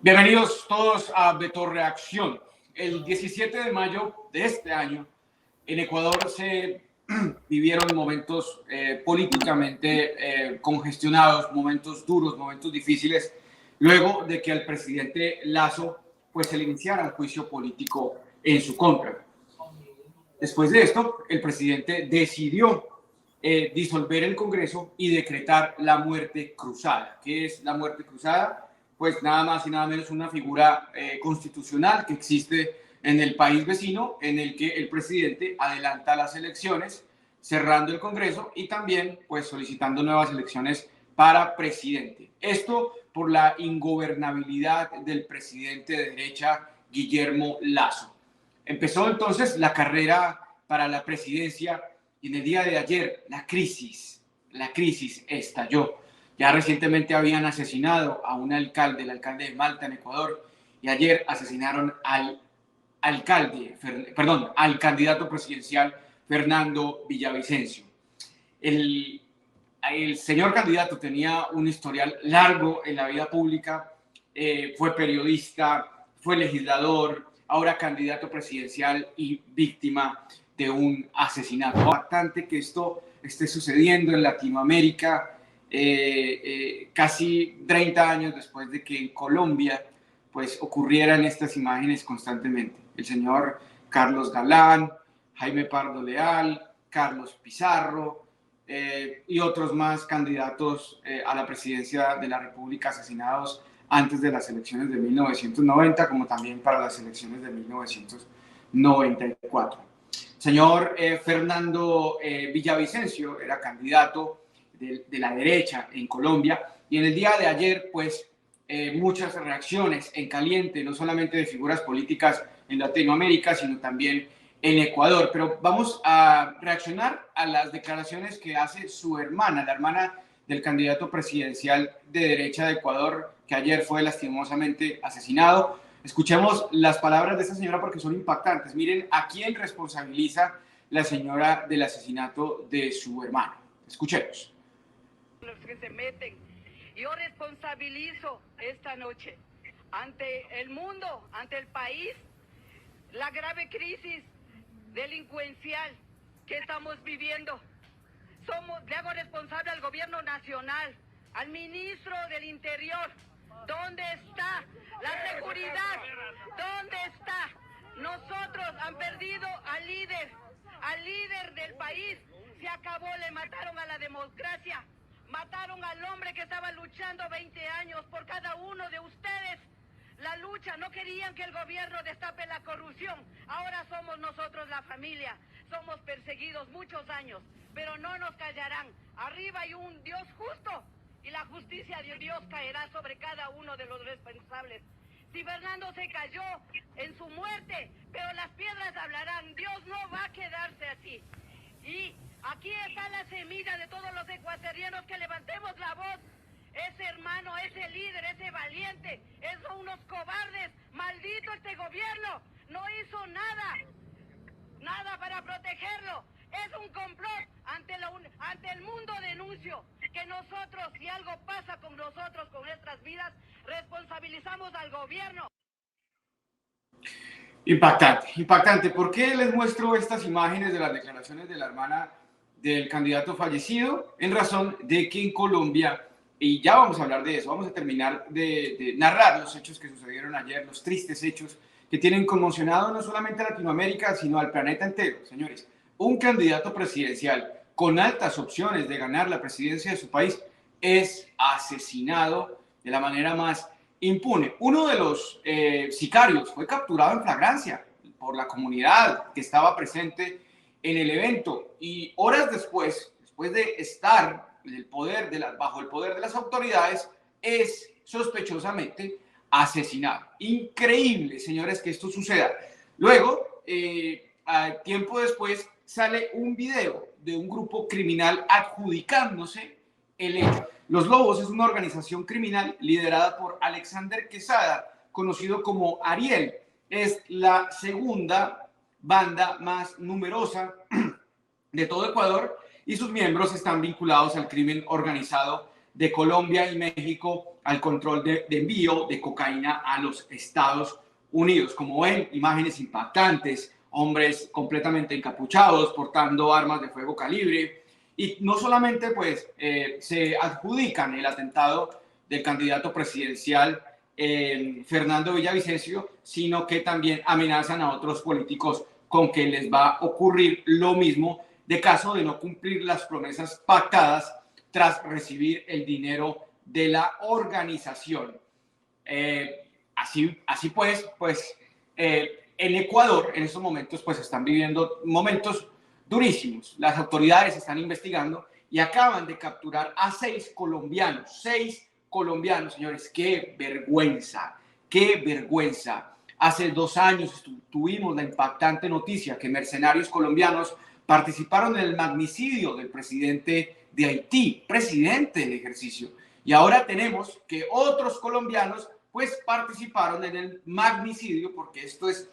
Bienvenidos todos a Beto Reacción. El 17 de mayo de este año, en Ecuador se vivieron momentos políticamente congestionados, momentos duros, momentos difíciles, luego de que al presidente Lasso pues, se le iniciara un juicio político en su contra. Después de esto, el presidente decidió disolver el Congreso y decretar la muerte cruzada. ¿Qué es la muerte cruzada? Pues nada más y nada menos una figura constitucional que existe en el país vecino, en el que el presidente adelanta las elecciones, cerrando el Congreso y también pues solicitando nuevas elecciones para presidente. Esto por la ingobernabilidad del presidente de derecha Guillermo Lasso. Empezó entonces la carrera para la presidencia y en el día de ayer la crisis estalló. Ya recientemente habían asesinado a un alcalde, el alcalde de Malta en Ecuador, y ayer asesinaron al candidato presidencial Fernando Villavicencio. El señor candidato tenía un historial largo en la vida pública, fue periodista, fue legislador, ahora candidato presidencial y víctima de un asesinato. Es impactante que esto esté sucediendo en Latinoamérica, casi 30 años después de que en Colombia pues, ocurrieran estas imágenes constantemente. El señor Carlos Galán, Jaime Pardo Leal, Carlos Pizarro y otros más candidatos a la presidencia de la República asesinados antes de las elecciones de 1990, como también para las elecciones de 1994. Señor Fernando Villavicencio era candidato de la derecha en Colombia y en el día de ayer, pues, muchas reacciones en caliente, no solamente de figuras políticas en Latinoamérica, sino también en Ecuador. Pero vamos a reaccionar a las declaraciones que hace su hermana, la hermana del candidato presidencial de derecha de Ecuador, que ayer fue lastimosamente asesinado. Escuchemos las palabras de esta señora porque son impactantes. Miren a quién responsabiliza la señora del asesinato de su hermano. Escuchemos. Los que se meten. Yo responsabilizo esta noche ante el mundo, ante el país, la grave crisis delincuencial que estamos viviendo. Le hago responsable al gobierno nacional, al ministro del Interior. ¿Dónde está la seguridad? ¿Dónde está? Nosotros han perdido al líder del país. Se acabó, le mataron a la democracia. Mataron al hombre que estaba luchando 20 años por cada uno de ustedes. La lucha, no querían que el gobierno destape la corrupción. Ahora somos nosotros la familia. Somos perseguidos muchos años, pero no nos callarán. Arriba hay un Dios justo y la justicia de Dios caerá sobre cada uno de los responsables. Si Fernando se cayó en su muerte, pero las piedras hablarán. Dios no va a quedarse así. Y aquí está la semilla de todos los ecuatorianos que levantemos la voz. Ese hermano, ese líder, ese valiente, son unos cobardes. Maldito este gobierno. No hizo nada para protegerlo. Es un complot ante el mundo. Denuncio que nosotros, si algo pasa con nosotros, con nuestras vidas, responsabilizamos al gobierno. Impactante. ¿Por qué les muestro estas imágenes de las declaraciones de la hermana del candidato fallecido? En razón de que en Colombia, y ya vamos a hablar de eso, vamos a terminar de narrar los hechos que sucedieron ayer, los tristes hechos que tienen conmocionado no solamente a Latinoamérica, sino al planeta entero. Señores, un candidato presidencial con altas opciones de ganar la presidencia de su país es asesinado de la manera más impune. Uno de los sicarios fue capturado en flagrancia por la comunidad que estaba presente en el evento y horas después de estar bajo el poder de las autoridades, es sospechosamente asesinado. Increíble, señores, que esto suceda. Luego, tiempo después, sale un video de un grupo criminal adjudicándose el hecho. Los Lobos es una organización criminal liderada por Alexander Quesada, conocido como Ariel. Es la segunda banda más numerosa de todo Ecuador y sus miembros están vinculados al crimen organizado de Colombia y México al control de envío de cocaína a los Estados Unidos. Como ven, imágenes impactantes, hombres completamente encapuchados, portando armas de fuego calibre. Y no solamente pues se adjudican el atentado del candidato presidencial Fernando Villavicencio, sino que también amenazan a otros políticos con que les va a ocurrir lo mismo de caso de no cumplir las promesas pactadas tras recibir el dinero de la organización. Así pues, en Ecuador en estos momentos pues están viviendo momentos durísimos. Las autoridades están investigando y acaban de capturar a 6 colombianos. 6 colombianos, señores. ¡Qué vergüenza! ¡Qué vergüenza! Hace 2 años tuvimos la impactante noticia que mercenarios colombianos participaron en el magnicidio del presidente de Haití, presidente en ejercicio. Y ahora tenemos que otros colombianos pues participaron en el magnicidio, porque esto es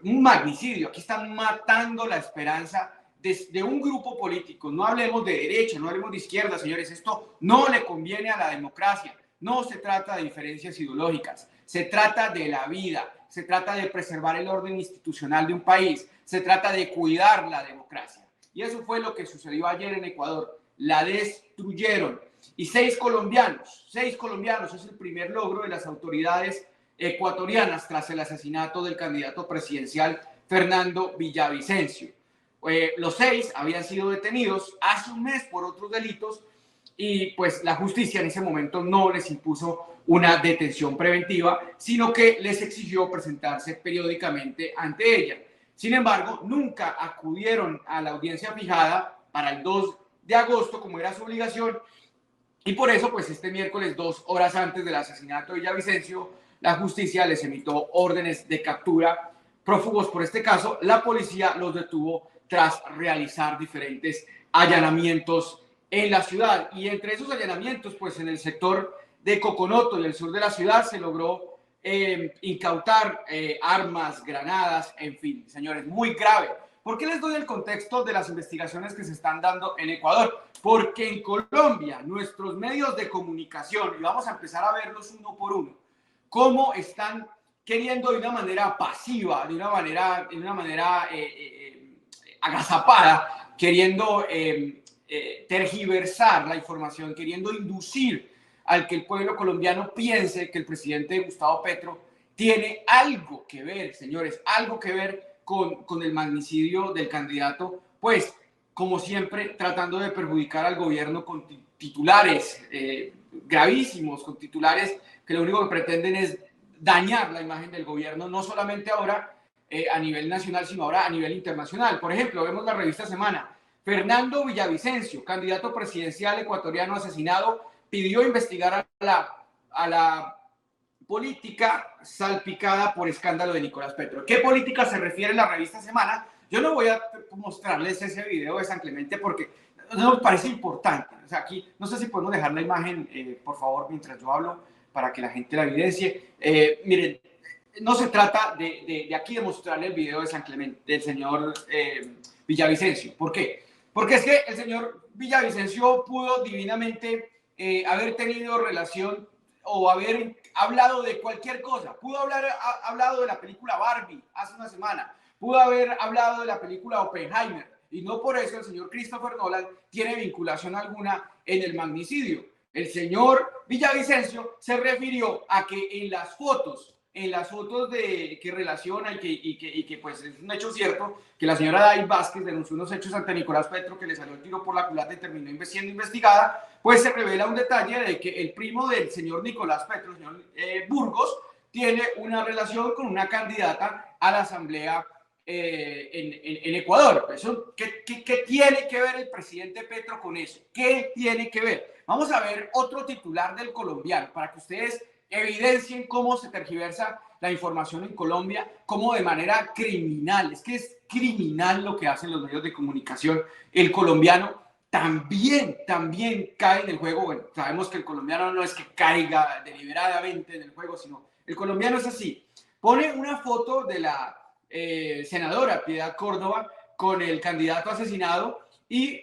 un magnicidio. Aquí están matando la esperanza de un grupo político. No hablemos de derecha, no hablemos de izquierda, señores. Esto no le conviene a la democracia. No se trata de diferencias ideológicas. Se trata de la vida. Se trata de preservar el orden institucional de un país. Se trata de cuidar la democracia. Y eso fue lo que sucedió ayer en Ecuador. La destruyeron. Y 6 colombianos es el primer logro de las autoridades ecuatorianas tras el asesinato del candidato presidencial Fernando Villavicencio. Los 6 habían sido detenidos hace un mes por otros delitos y pues la justicia en ese momento no les impuso una detención preventiva, sino que les exigió presentarse periódicamente ante ella. Sin embargo, nunca acudieron a la audiencia fijada para el 2 de agosto, como era su obligación, y por eso, pues este miércoles, 2 horas antes del asesinato de Villavicencio, la justicia les emitió órdenes de captura. Prófugos por este caso, la policía los detuvo tras realizar diferentes allanamientos en la ciudad. Y entre esos allanamientos, pues en el sector de Coconoto y el sur de la ciudad se logró incautar armas, granadas, en fin, señores, muy grave. ¿Por qué les doy el contexto de las investigaciones que se están dando en Ecuador? Porque en Colombia nuestros medios de comunicación, y vamos a empezar a verlos uno por uno, cómo están queriendo de una manera pasiva, de una manera agazapada, queriendo tergiversar la información, queriendo inducir al que el pueblo colombiano piense que el presidente Gustavo Petro tiene algo que ver, señores, algo que ver con el magnicidio del candidato, pues como siempre tratando de perjudicar al gobierno con titulares gravísimos, con titulares que lo único que pretenden es dañar la imagen del gobierno, no solamente ahora a nivel nacional, sino ahora a nivel internacional. Por ejemplo, vemos la revista Semana. Fernando Villavicencio, candidato presidencial ecuatoriano asesinado, pidió investigar a la política salpicada por escándalo de Nicolás Petro. ¿Qué política se refiere la revista Semana? Yo no voy a mostrarles ese video de San Clemente porque no me parece importante. O sea, aquí no sé si podemos dejar la imagen, por favor, mientras yo hablo, para que la gente la evidencie. Miren, no se trata de aquí de mostrarle el video de San Clemente, del señor Villavicencio. ¿Por qué? Porque es que el señor Villavicencio pudo divinamente haber tenido relación o haber hablado de cualquier cosa. Pudo haber hablado de la película Barbie hace una semana. Pudo haber hablado de la película Oppenheimer. Y no por eso el señor Christopher Nolan tiene vinculación alguna en el magnicidio. El señor Villavicencio se refirió a que en las fotos que relaciona y que pues es un hecho cierto, que la señora Day Vázquez denunció unos hechos ante Nicolás Petro, que le salió el tiro por la culata y terminó siendo investigada, pues se revela un detalle de que el primo del señor Nicolás Petro, el señor Burgos, tiene una relación con una candidata a la asamblea en Ecuador. Eso, ¿qué tiene que ver el presidente Petro con eso? ¿Qué tiene que ver? Vamos a ver otro titular del colombiano para que ustedes evidencien cómo se tergiversa la información en Colombia, cómo de manera criminal, es que es criminal lo que hacen los medios de comunicación. El colombiano también cae en el juego. Bueno, sabemos que el colombiano no es que caiga deliberadamente en el juego, sino el colombiano es así. Pone una foto de la senadora Piedad Córdoba con el candidato asesinado y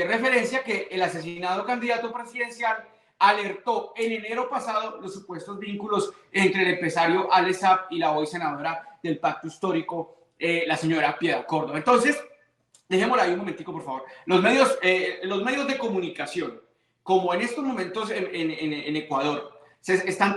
referencia que el asesinado candidato presidencial alertó en enero pasado los supuestos vínculos entre el empresario Alex Saab y la hoy senadora del Pacto Histórico, la señora Piedad Córdoba. Entonces, dejémosla ahí un momentico, por favor. Los medios de comunicación, como en estos momentos en Ecuador, están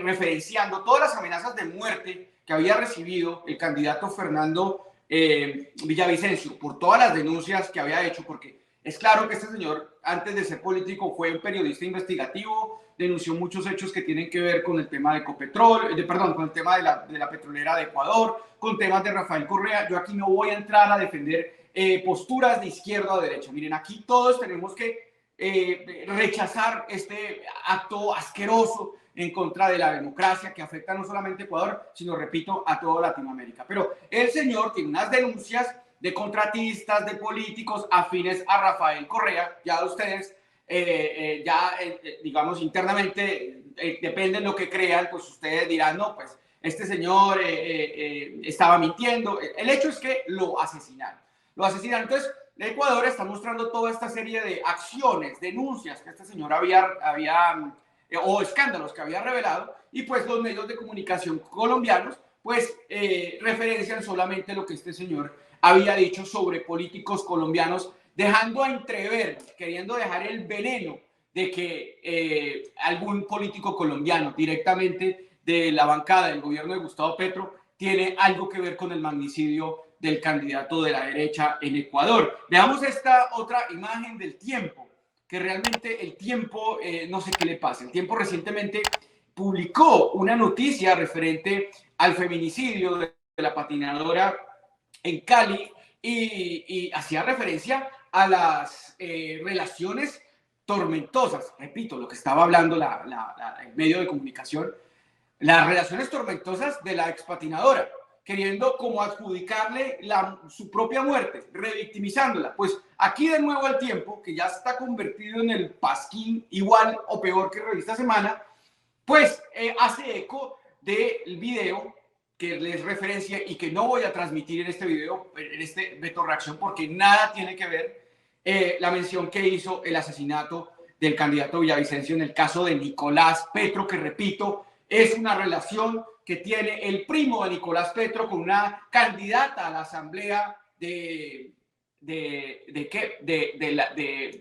referenciando todas las amenazas de muerte que había recibido el candidato Fernando Villavicencio por todas las denuncias que había hecho, porque es claro que este señor, antes de ser político, fue un periodista investigativo, denunció muchos hechos que tienen que ver con el tema de Ecopetrol, con el tema de la petrolera de Ecuador, con temas de Rafael Correa. Yo aquí no voy a entrar a defender posturas de izquierda o derecha. Miren, aquí todos tenemos que rechazar este acto asqueroso en contra de la democracia que afecta no solamente a Ecuador, sino, repito, a toda Latinoamérica. Pero el señor tiene unas denuncias de contratistas, de políticos afines a Rafael Correa. Ya ustedes, digamos, internamente, depende de lo que crean, pues ustedes dirán, no, pues este señor estaba mintiendo. El hecho es que lo asesinaron. Lo asesinaron. Entonces, Ecuador está mostrando toda esta serie de acciones, denuncias que este señor o escándalos que había revelado, y pues los medios de comunicación colombianos pues referencian solamente lo que este señor había dicho sobre políticos colombianos, dejando a entrever, queriendo dejar el veneno de que algún político colombiano directamente de la bancada del gobierno de Gustavo Petro tiene algo que ver con el magnicidio del candidato de la derecha en Ecuador. Veamos esta otra imagen del Tiempo, que realmente el Tiempo, no sé qué le pasa. El Tiempo recientemente publicó una noticia referente al feminicidio de la patinadora en Cali y hacía referencia a las relaciones tormentosas. Repito, lo que estaba hablando el medio de comunicación, las relaciones tormentosas de la expatinadora, queriendo como adjudicarle su propia muerte, revictimizándola. Pues aquí de nuevo el Tiempo, que ya está convertido en el pasquín igual o peor que Revista Semana, pues hace eco del video que les referencia y que no voy a transmitir en este video, en este Beto Reacción, porque nada tiene que ver la mención que hizo el asesinato del candidato Villavicencio en el caso de Nicolás Petro, que repito, es una relación que tiene el primo de Nicolás Petro con una candidata a la asamblea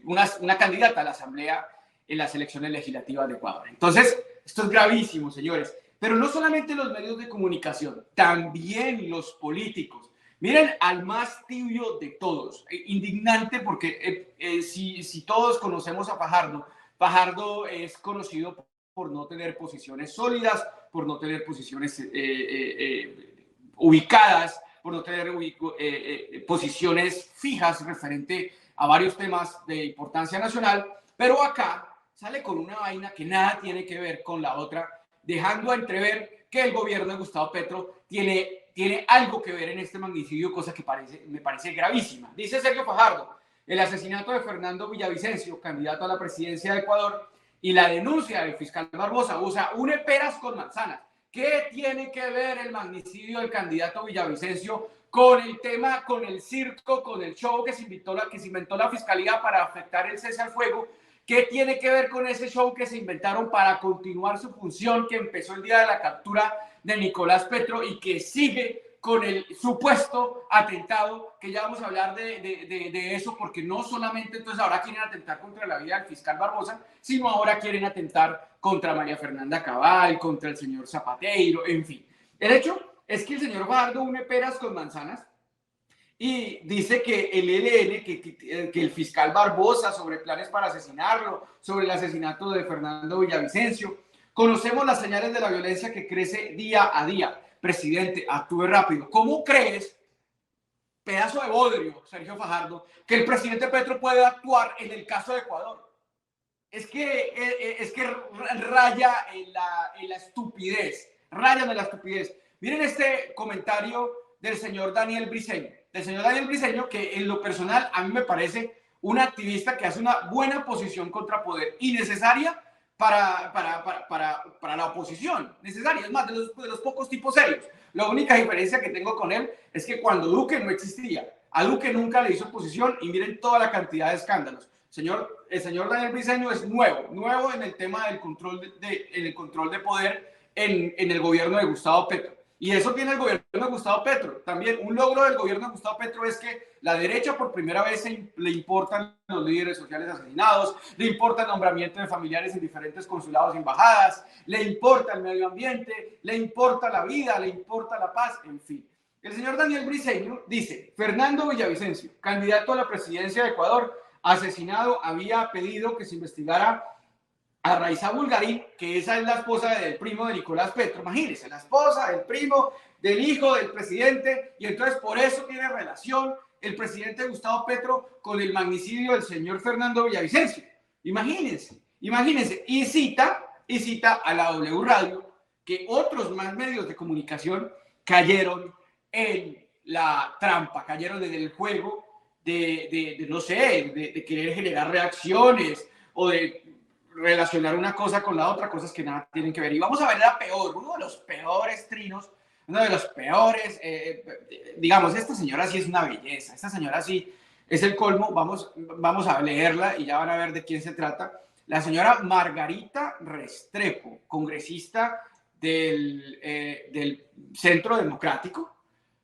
una candidata a la asamblea en las elecciones legislativas de Ecuador. Entonces, esto es gravísimo, señores. Pero no solamente los medios de comunicación, también los políticos. Miren al más tibio de todos. Indignante porque si todos conocemos a Fajardo, Fajardo es conocido por no tener posiciones sólidas, por no tener posiciones ubicadas, por no tener posiciones fijas referente a varios temas de importancia nacional, pero acá sale con una vaina que nada tiene que ver con la otra, dejando a entrever que el gobierno de Gustavo Petro tiene algo que ver en este magnicidio, cosa que me parece gravísima. Dice Sergio Fajardo, el asesinato de Fernando Villavicencio, candidato a la presidencia de Ecuador, y la denuncia del fiscal Barbosa, o sea, une peras con manzanas. ¿Qué tiene que ver el magnicidio del candidato Villavicencio con el tema, con el circo, con el show que se inventó la fiscalía para afectar el cese al fuego? ¿Qué tiene que ver con ese show que se inventaron para continuar su función que empezó el día de la captura de Nicolás Petro y que sigue con el supuesto atentado, que ya vamos a hablar de eso, porque no solamente entonces ahora quieren atentar contra la vida del fiscal Barbosa, sino ahora quieren atentar contra María Fernanda Cabal, contra el señor Zapateiro, en fin. El hecho es que el señor Fajardo une peras con manzanas y dice que el ELN, que el fiscal Barbosa, sobre planes para asesinarlo, sobre el asesinato de Fernando Villavicencio. Conocemos las señales de la violencia que crece día a día. Presidente, actúe rápido. ¿Cómo crees, pedazo de bodrio, Sergio Fajardo, que el presidente Petro puede actuar en el caso de Ecuador? Es que raya en la estupidez, rayan en la estupidez. Miren este comentario del señor Daniel Briceño. Del señor Daniel Briceño, que en lo personal a mí me parece un activista que hace una buena posición contra poder y necesaria para la oposición. Necesaria, es más, de los pocos tipos serios. La única diferencia que tengo con él es que cuando Duque no existía, a Duque nunca le hizo oposición y miren toda la cantidad de escándalos. Señor el señor Daniel Briceño es nuevo en el tema del control de poder en el gobierno de Gustavo Petro. Y eso tiene el gobierno de Gustavo Petro. También un logro del gobierno de Gustavo Petro es que la derecha por primera vez le importan los líderes sociales asesinados, le importa el nombramiento de familiares en diferentes consulados y embajadas, le importa el medio ambiente, le importa la vida, le importa la paz, en fin. El señor Daniel Briceño dice, Fernando Villavicencio, candidato a la presidencia de Ecuador, asesinado, había pedido que se investigara a Raiza Bulgarín, que esa es la esposa del primo de Nicolás Petro. Imagínense, la esposa del primo del hijo del presidente, y entonces por eso tiene relación el presidente Gustavo Petro con el magnicidio del señor Fernando Villavicencio. Imagínense, y cita a la W Radio que otros más medios de comunicación cayeron en la trampa, cayeron en el juego no sé, de querer generar reacciones o de relacionar una cosa con la otra, cosas que nada tienen que ver. Y vamos a ver uno de los peores trinos, uno de los peores, digamos, esta señora sí es una belleza, esta señora sí es el colmo. Vamos a leerla y ya van a ver de quién se trata. La señora Margarita Restrepo, congresista del Centro Democrático,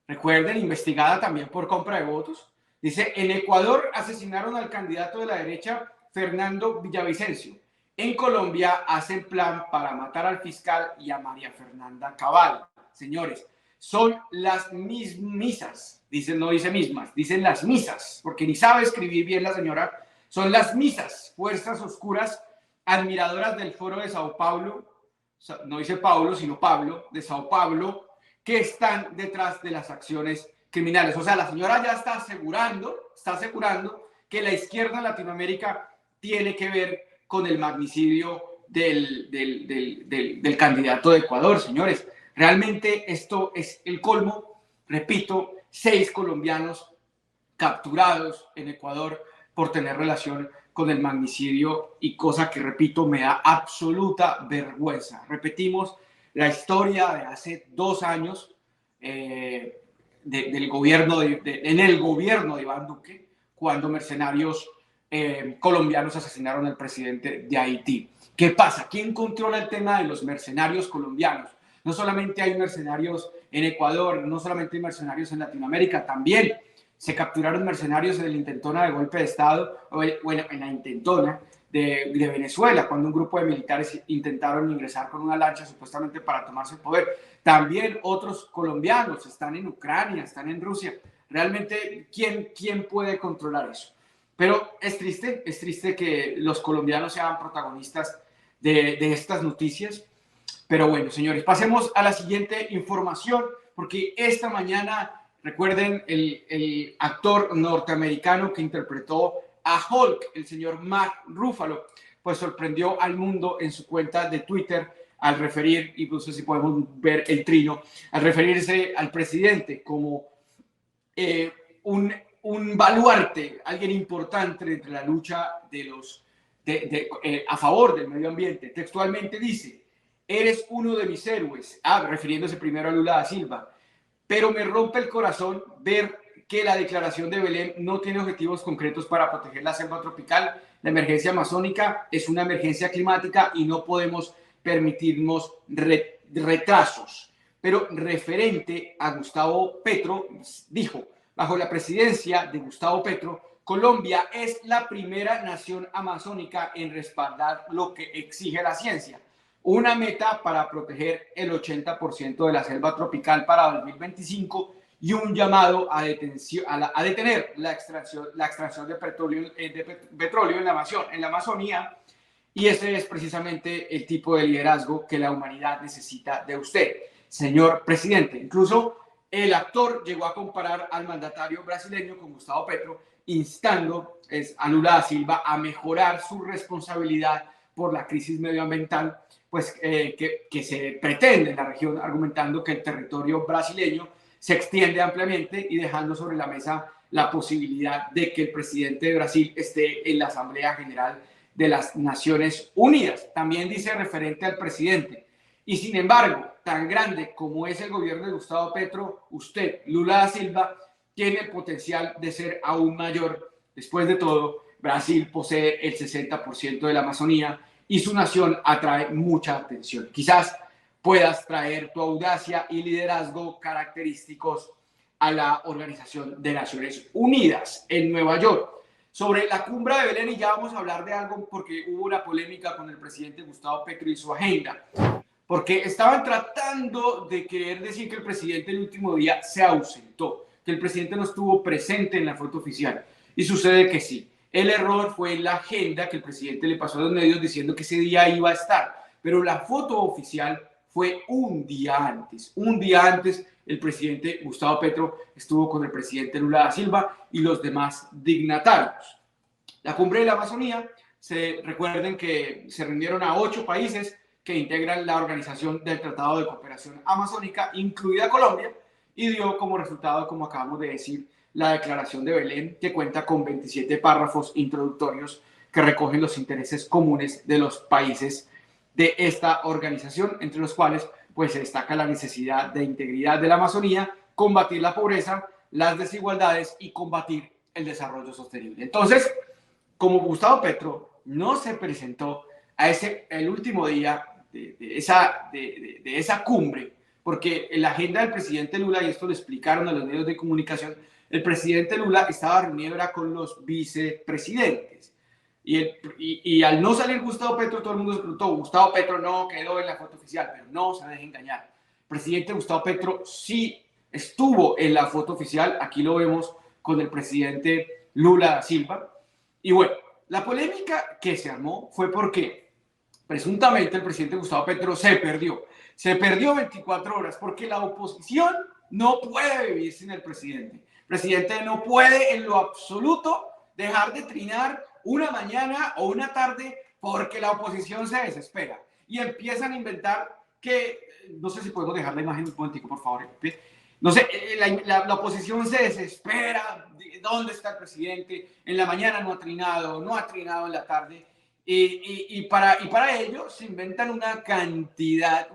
recuerden, investigada también por compra de votos, dice, en Ecuador asesinaron al candidato de la derecha Fernando Villavicencio. En Colombia hacen plan para matar al fiscal y a María Fernanda Cabal. Señores, son las mismas, dicen, no dice mismas, dicen las misas, porque ni sabe escribir bien la señora. Son las misas, fuerzas oscuras, admiradoras del Foro de Sao Paulo, no dice Paulo, sino Pablo, de Sao Paulo, que están detrás de las acciones criminales. O sea, la señora ya está asegurando que la izquierda en Latinoamérica tiene que ver con el magnicidio del candidato de Ecuador, señores. Realmente esto es el colmo. Repito, 6 colombianos capturados en Ecuador por tener relación con el magnicidio, y cosa que, repito, me da absoluta vergüenza. Repetimos la historia de hace 2 años del gobierno en el gobierno de Iván Duque, cuando mercenarios colombianos asesinaron al presidente de Haití. ¿Qué pasa? ¿Quién controla el tema de los mercenarios colombianos? No solamente hay mercenarios en Ecuador, no solamente hay mercenarios en Latinoamérica, también se capturaron mercenarios en la intentona de golpe de Estado, bueno, en la intentona de Venezuela, cuando un grupo de militares intentaron ingresar con una lancha supuestamente para tomarse el poder. También otros colombianos están en Ucrania, están en Rusia. Realmente, ¿quién puede controlar eso? Pero es triste que los colombianos sean protagonistas de estas noticias. Pero bueno, señores, pasemos a la siguiente información, porque esta mañana, recuerden, el actor norteamericano que interpretó a Hulk, el señor Mark Ruffalo, pues sorprendió al mundo en su cuenta de Twitter al referir, y no sé si podemos ver el trino, al referirse al presidente como un baluarte, alguien importante entre la lucha a favor del medio ambiente. Textualmente dice, eres uno de mis héroes, refiriéndose primero a Lula da Silva, pero me rompe el corazón ver que la declaración de Belén no tiene objetivos concretos para proteger la selva tropical. La emergencia amazónica es una emergencia climática y no podemos permitirnos retrasos. Pero referente a Gustavo Petro, dijo, bajo la presidencia de Gustavo Petro, Colombia es la primera nación amazónica en respaldar lo que exige la ciencia. Una meta para proteger el 80% de la selva tropical para 2025 y un llamado a detener la extracción de petróleo en la Amazonía. Y ese es precisamente el tipo de liderazgo que la humanidad necesita de usted, señor presidente. Incluso el actor llegó a comparar al mandatario brasileño con Gustavo Petro, instando a Lula da Silva a mejorar su responsabilidad por la crisis medioambiental pues, que se pretende en la región, argumentando que el territorio brasileño se extiende ampliamente y dejando sobre la mesa la posibilidad de que el presidente de Brasil esté en la Asamblea General de las Naciones Unidas. También dice referente al presidente. Y sin embargo, tan grande como es el gobierno de Gustavo Petro, usted, Lula da Silva, tiene el potencial de ser aún mayor. Después de todo, Brasil posee el 60% de la Amazonía y su nación atrae mucha atención. Quizás puedas traer tu audacia y liderazgo característicos a la Organización de Naciones Unidas en Nueva York. Sobre la cumbre de Belén, y ya vamos a hablar de algo porque hubo una polémica con el presidente Gustavo Petro y su agenda, porque estaban tratando de querer decir que el presidente el último día se ausentó, que el presidente no estuvo presente en la foto oficial. Y sucede que sí. El error fue en la agenda que el presidente le pasó a los medios diciendo que ese día iba a estar, pero la foto oficial fue un día antes. Un día antes el presidente Gustavo Petro estuvo con el presidente Lula da Silva y los demás dignatarios. La cumbre de la Amazonía, recuerden que se reunieron a 8 países que integran la Organización del Tratado de Cooperación Amazónica, incluida Colombia, y dio como resultado, como acabamos de decir, la Declaración de Belén, que cuenta con 27 párrafos introductorios que recogen los intereses comunes de los países de esta organización, entre los cuales pues se destaca la necesidad de integridad de la Amazonía, combatir la pobreza, las desigualdades y combatir el desarrollo sostenible. Entonces, como Gustavo Petro no se presentó a el último día de esa cumbre, porque en la agenda del presidente Lula, y esto lo explicaron a los medios de comunicación, el presidente Lula estaba reunido con los vicepresidentes. Y al no salir Gustavo Petro, todo el mundo se preguntó, Gustavo Petro no quedó en la foto oficial, pero no se deje engañar. El presidente Gustavo Petro sí estuvo en la foto oficial, aquí lo vemos con el presidente Lula da Silva. Y bueno, la polémica que se armó fue porque presuntamente el presidente Gustavo Petro se perdió 24 horas, porque la oposición no puede vivir sin el presidente. El presidente no puede en lo absoluto dejar de trinar una mañana o una tarde porque la oposición se desespera y empiezan a inventar que, no sé si podemos dejar la imagen un momentico, por favor. No sé, la oposición se desespera, ¿dónde está el presidente? En la mañana no ha trinado en la tarde. Y para ello se inventan una cantidad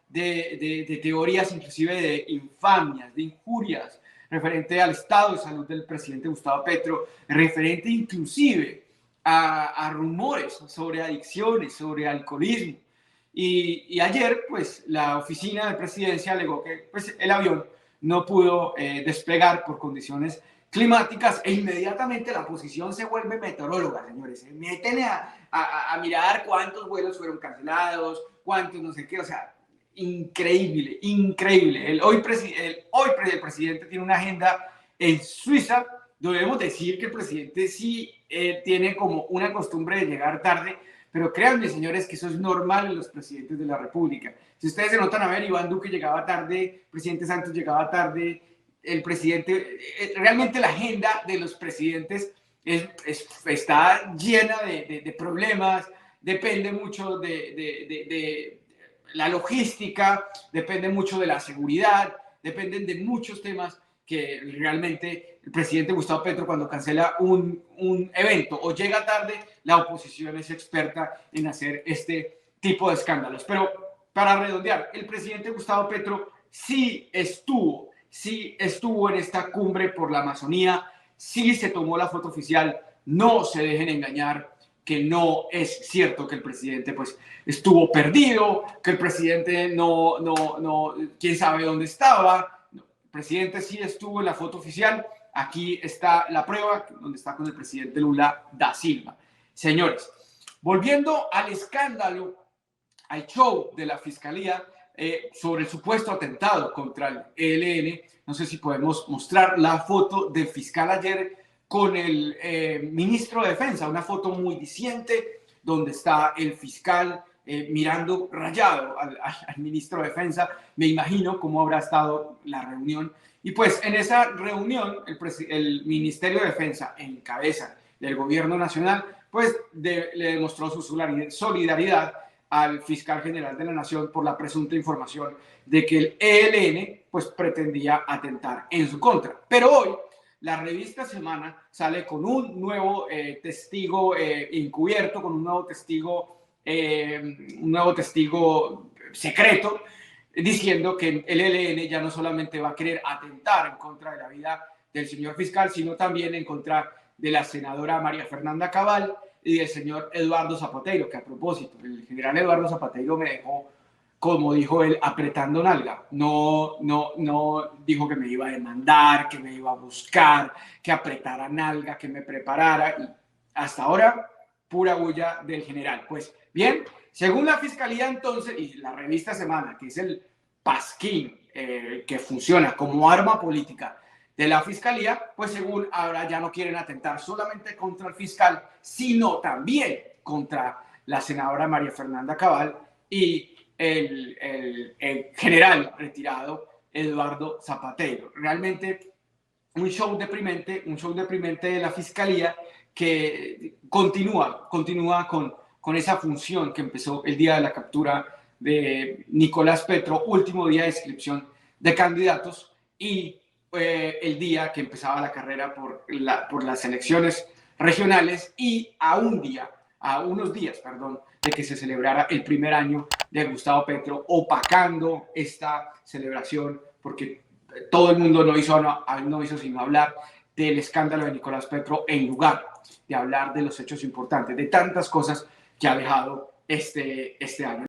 de teorías, inclusive de infamias, de injurias, referente al estado de salud del presidente Gustavo Petro, referente inclusive a rumores sobre adicciones, sobre alcoholismo. Y ayer, pues, la oficina de presidencia alegó que pues, el avión no pudo despegar por condiciones climáticas e inmediatamente la oposición se vuelve meteoróloga, señores. Se meten a mirar cuántos vuelos fueron cancelados, cuántos no sé qué, o sea, increíble, increíble. El presidente tiene una agenda en Suiza. Debemos decir que el presidente sí tiene como una costumbre de llegar tarde, pero créanme, señores, que eso es normal en los presidentes de la República. Si ustedes se notan, a ver, Iván Duque llegaba tarde, el presidente Santos llegaba tarde, el presidente, realmente la agenda de los presidentes está llena de problemas, depende mucho de la logística, depende mucho de la seguridad, dependen de muchos temas que realmente el presidente Gustavo Petro, cuando cancela un evento o llega tarde, la oposición es experta en hacer este tipo de escándalos. Pero para redondear, el presidente Gustavo Petro sí estuvo en esta cumbre por la Amazonía, sí se tomó la foto oficial, no se dejen engañar, que no es cierto que el presidente pues estuvo perdido, que el presidente quién sabe dónde estaba. No, el presidente sí estuvo en la foto oficial. Aquí está la prueba, donde está con el presidente Lula da Silva. Señores, volviendo al escándalo, al show de la fiscalía sobre el supuesto atentado contra el ELN, no sé si podemos mostrar la foto del fiscal ayer con el ministro de Defensa, una foto muy diciente donde está el fiscal mirando rayado al ministro de Defensa. Me imagino cómo habrá estado la reunión. Y pues en esa reunión el Ministerio de Defensa, en cabeza del gobierno nacional, pues le demostró su solidaridad al fiscal general de la Nación por la presunta información de que el ELN pues pretendía atentar en su contra. Pero hoy la revista Semana sale con un nuevo testigo encubierto, con un nuevo testigo secreto, diciendo que el ELN ya no solamente va a querer atentar en contra de la vida del señor fiscal, sino también en contra de la senadora María Fernanda Cabal y del señor Eduardo Zapateiro, que a propósito, el general Eduardo Zapateiro me dejó, como dijo él, apretando nalga. No dijo que me iba a demandar, que me iba a buscar, que apretara nalga, que me preparara. Y hasta ahora, pura bulla del general. Pues bien, según la Fiscalía entonces, y la revista Semana, que es el pasquín que funciona como arma política de la Fiscalía, pues según ahora ya no quieren atentar solamente contra el fiscal, sino también contra la senadora María Fernanda Cabal y el general retirado Eduardo Zapateiro. Realmente un show deprimente de la Fiscalía que continúa con esa función que empezó el día de la captura de Nicolás Petro, último día de inscripción de candidatos, y el día que empezaba la carrera por las elecciones regionales, y a unos días, de que se celebrara el primer año de Gustavo Petro, opacando esta celebración, porque todo el mundo no hizo sino hablar del escándalo de Nicolás Petro en lugar de hablar de los hechos importantes, de tantas cosas que ha dejado este año.